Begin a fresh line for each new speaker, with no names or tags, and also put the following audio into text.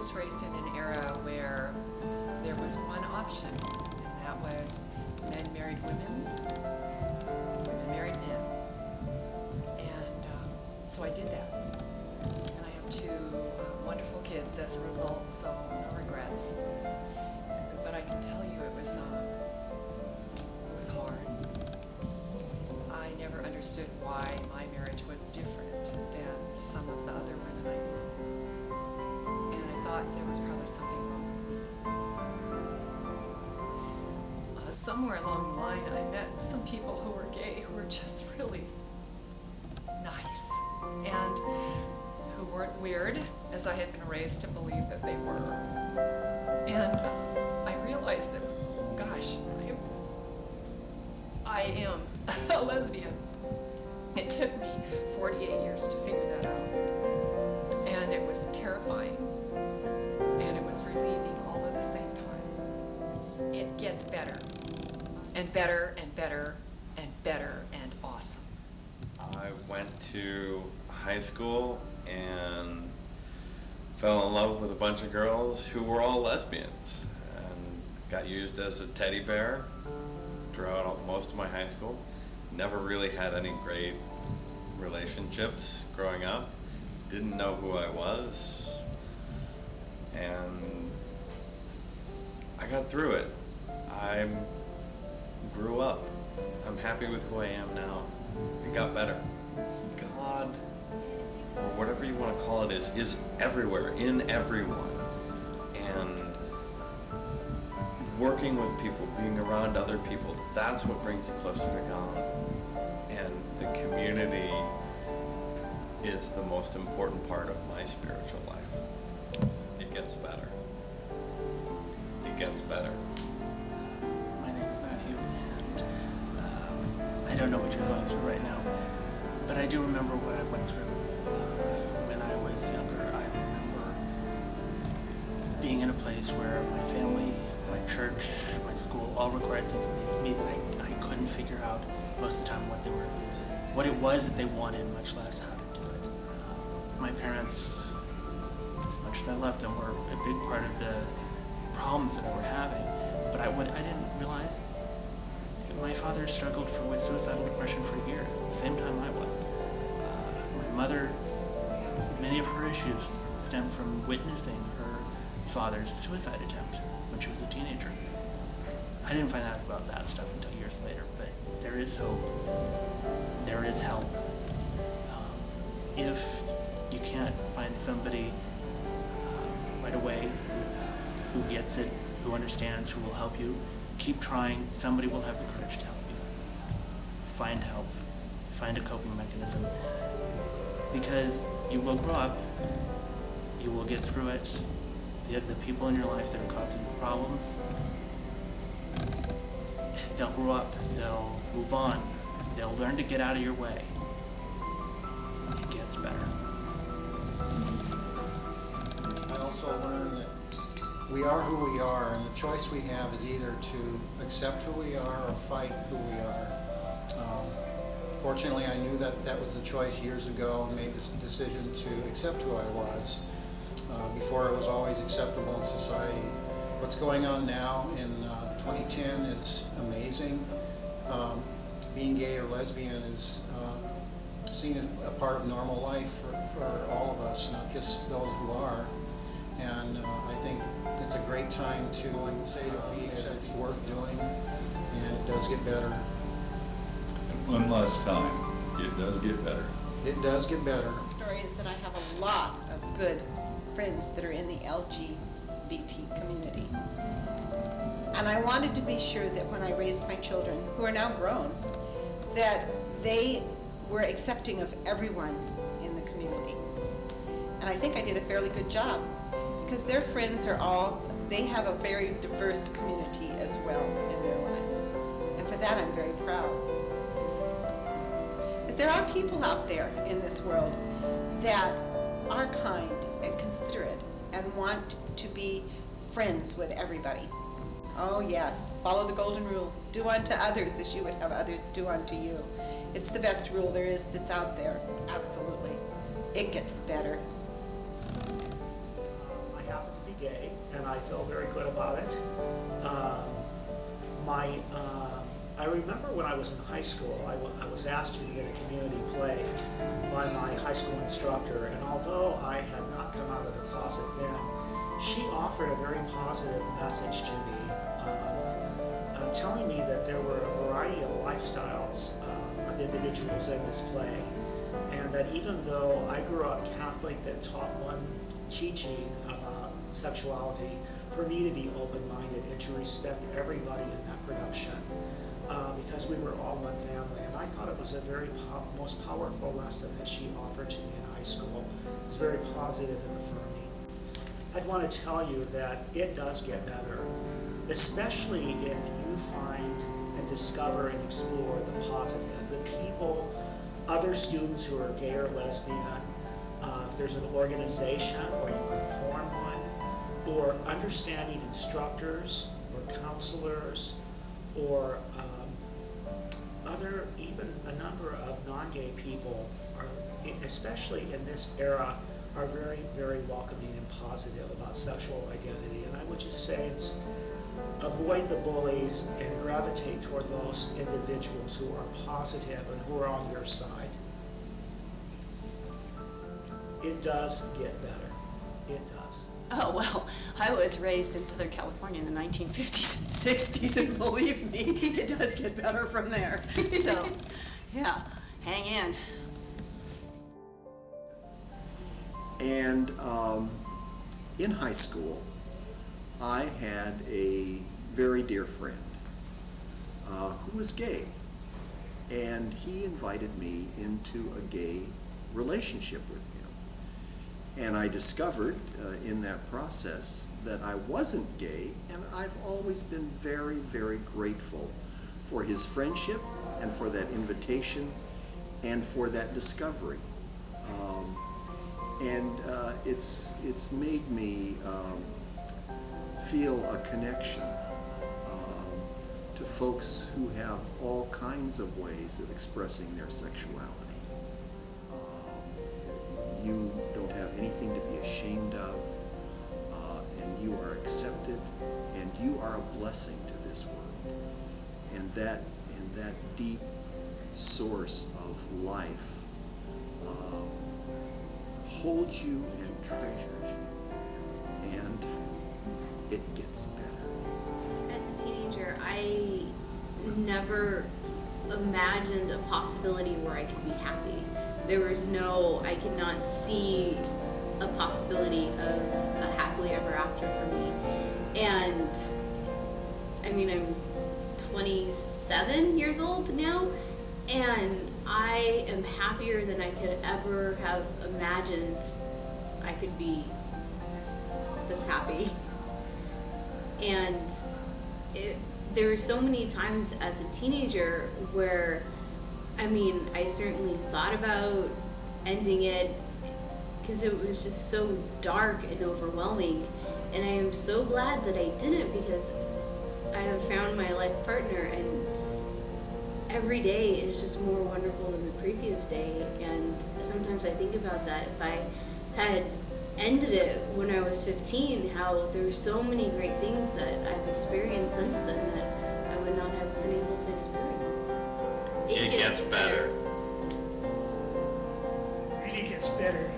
was raised in an era where there was one option, and that was men married women, women married men. And so I did that. And I have two wonderful kids as a result, so no regrets. But I can tell you it was hard. I never understood why my marriage was different than some of the other women I knew. And I thought there was probably something wrong with me. Somewhere along the line, I met some people who were gay who were just really nice and who weren't weird, as I had been raised to believe that they were. And I realized that, gosh, I am a lesbian. It took me 48 years to figure that out. And it was terrifying. And it was relieving all at the same time. It gets better. And better and better and better and awesome.
I went to high school and fell in love with a bunch of girls who were all lesbians and got used as a teddy bear throughout most of my high school. Never really had any great relationships growing up. Didn't know who I was. And I got through it. I grew up. I'm happy with who I am now. It got better. God, or whatever you want to call it, is everywhere, in everyone. And working with people, being around other people, that's what brings you closer to God. And the community is the most important part of my spiritual life. It gets better. It gets better.
My name's Matthew, and I don't know what you're going through right now, but I do remember what I went through when I was younger. I remember being in a place where my family, my church, my school, all required things of me that I couldn't figure out most of the time what it was that they wanted, much less how to do it. My parents, as much as I loved them, were a big part of the problems that I were having. But I didn't realize my father struggled with suicidal depression for years, at the same time I was. My mother's, many of her issues stemmed from witnessing her father's suicide attempt when she was a teenager. I didn't find out about that stuff until years later, but there is hope. There is help. If you can't find somebody right away who gets it, who understands, who will help you, keep trying. Somebody will have the courage to help you. Find help. Find a coping mechanism. Because you will grow up. You will get through it. The people in your life that are causing you problems, they'll grow up. They'll move on. They'll learn to get out of your way. It gets better.
I also learned that we are who we are, and the choice we have is either to accept who we are or fight who we are. Fortunately, I knew that was the choice years ago and made this decision to accept who I was. Before it was always acceptable in society. What's going on now in 2010 is amazing. Being gay or lesbian is seen as a part of normal life for all of us, not just those who are. And I think it's a great time to say to be accepted, it's worth doing, and it does get better.
And one last time, it does get better.
It does get better.
The story is that I have a lot of good friends that are in the LGBT community. And I wanted to be sure that when I raised my children, who are now grown, that they were accepting of everyone in the community. And I think I did a fairly good job, because their friends are all, they have a very diverse community as well in their lives. And for that I'm very proud. That there are people out there in this world that are kind and considerate and want to be friends with everybody. Oh yes, follow the golden rule. Do unto others as you would have others do unto you. It's the best rule there is that's out there. Absolutely. It gets better.
I happen to
gay, and I feel very good about it. I remember when I was in high school, I was asked to be in a community play by my high school instructor, and although I had not come out of the closet then, she offered a very positive message to me, telling me that there were a variety of lifestyles of individuals in this play, and that even though I grew up Catholic that taught one teaching about sexuality, for me to be open-minded and to respect everybody in that production, because we were all one family. And I thought it was a very most powerful lesson that she offered to me in high school. It was very positive and affirming. I'd want to tell you that it does get better, especially if you find and discover and explore the positive, the people, other students who are gay or lesbian, if there's an organization or you can form one, or understanding instructors or counselors, or even a number of non-gay people, are, especially in this era, are very, very welcoming and positive about sexual identity. And I would just say it's avoid the bullies and gravitate toward those individuals who are positive and who are on your side. It does get better. It does.
Oh, well, I was raised in Southern California in the 1950s and 60s, and believe me, it does get better from there. So, yeah, hang in.
And in high school, I had a very dear friend who was gay, and he invited me into a gay relationship with him. And I discovered in that process that I wasn't gay, and I've always been very, very grateful for his friendship and for that invitation and for that discovery. It's made me feel a connection to folks who have all kinds of ways of expressing their sexuality. You don't have anything to be ashamed of, and you are accepted, and you are a blessing to this world. And that deep source of life holds you and treasures you, and it gets better.
As a teenager, I never imagined a possibility where I could be happy. There was I could not see a possibility of a happily ever after for me. And I mean, I'm 27 years old now, and I am happier than I could ever have imagined I could be this happy. And there were so many times as a teenager where, I mean, I certainly thought about ending it because it was just so dark and overwhelming. And I am so glad that I didn't, because I have found my life partner, and every day is just more wonderful than the previous day. And sometimes I think about that. If I had ended it when I was 15, how there's so many great things that I've experienced since then that I would not have been able to experience.
It gets better.
It really gets better.